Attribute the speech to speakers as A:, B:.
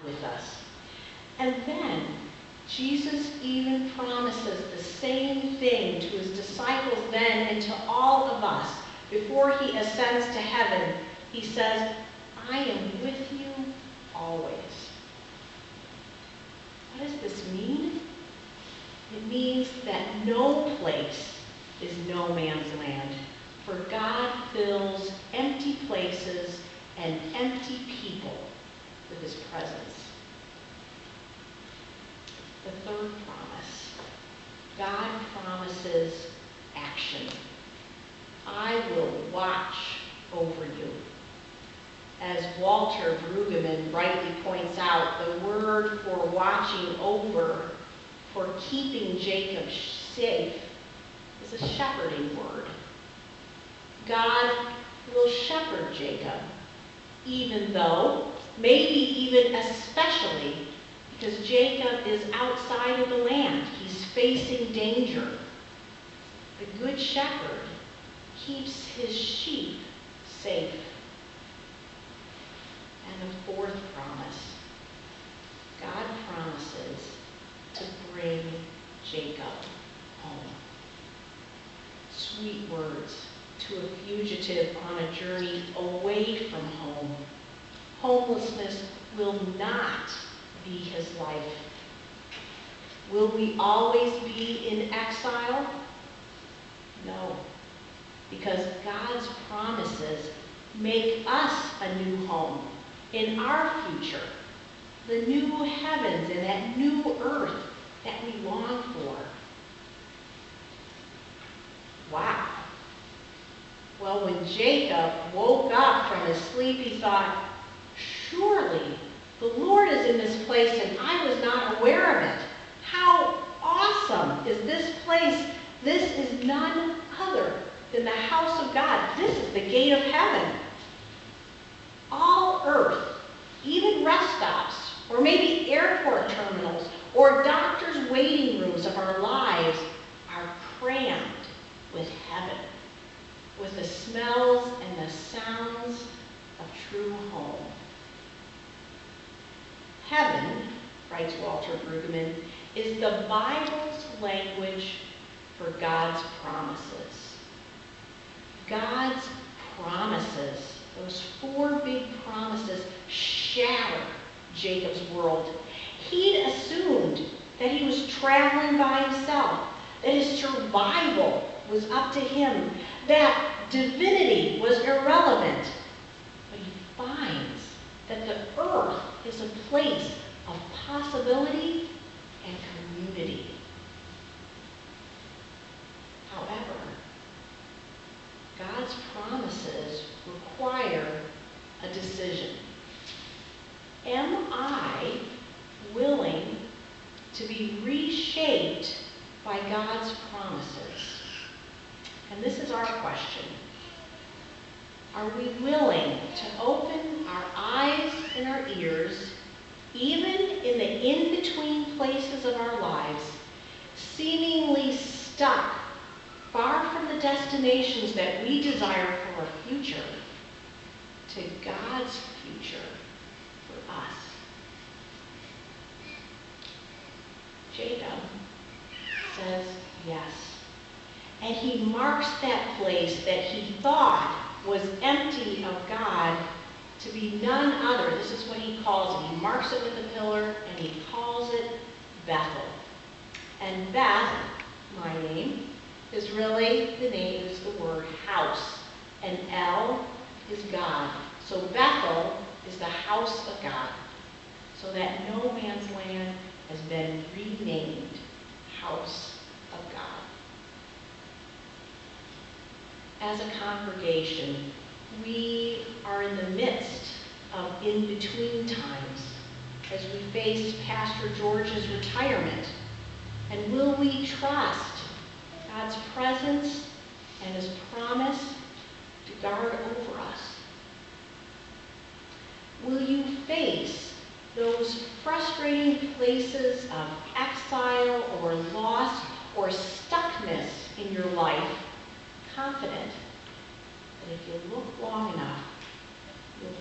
A: with us. And then Jesus even promises the same thing to his disciples then and to all of us before he ascends to heaven. He says, I am with you always. What does this mean? It means that no place is no man's land, for God fills empty places and empty people with his presence. The third promise. God promises action. I will watch over you. As Walter Brueggemann rightly points out, the word for watching over, for keeping Jacob safe, is a shepherding word. God will shepherd Jacob, even though, maybe even especially, because Jacob is outside of the land. He's facing danger. The good shepherd keeps his sheep safe. And the fourth promise. God promises to bring Jacob home. Sweet words to a fugitive on a journey away from home. Homelessness will not be his life. Will we always be in exile? No, because God's promises make us a new home in our future, the new heavens and that new earth that we long for. Wow. Well, when Jacob woke up from his sleep, he thought, surely the Lord is in this place and I was not aware of it. How awesome is this place? This is none other than the house of God. This is the gate of heaven. All earth, even rest stops, or maybe airport terminals, or doctors' waiting rooms of our lives are crammed with heaven, with the smells and the sounds of true home. Heaven, writes Walter Brueggemann, is the Bible's language for God's promises. God's promises, those four big promises, shatter Jacob's world. He'd assumed that he was traveling by himself, that his survival was up to him, that divinity was irrelevant. But he finds that the earth is a place of possibility and community. However, God's promises require a decision. Am I willing to be reshaped by God's promises? And this is our question. Are we willing to open our eyes and our ears, even in the in-between places of our lives, seemingly stuck far from the destinations that we desire for our future, to God's future for us? Jacob says yes. And he marks that place that he thought was empty of God to be none other. This is what he calls it. He marks it with a pillar and he calls it Bethel. And Beth, my name, is really, the name is the word house. And El is God. So Bethel is the house of God. So that no man's land has been renamed house of God. As a congregation, we are in the midst of in-between times as we face Pastor George's retirement. And will we trust God's presence and his promise to guard over us? Will you face those frustrating places of exile or loss or stuckness in your life, confident that if you look long enough, you'll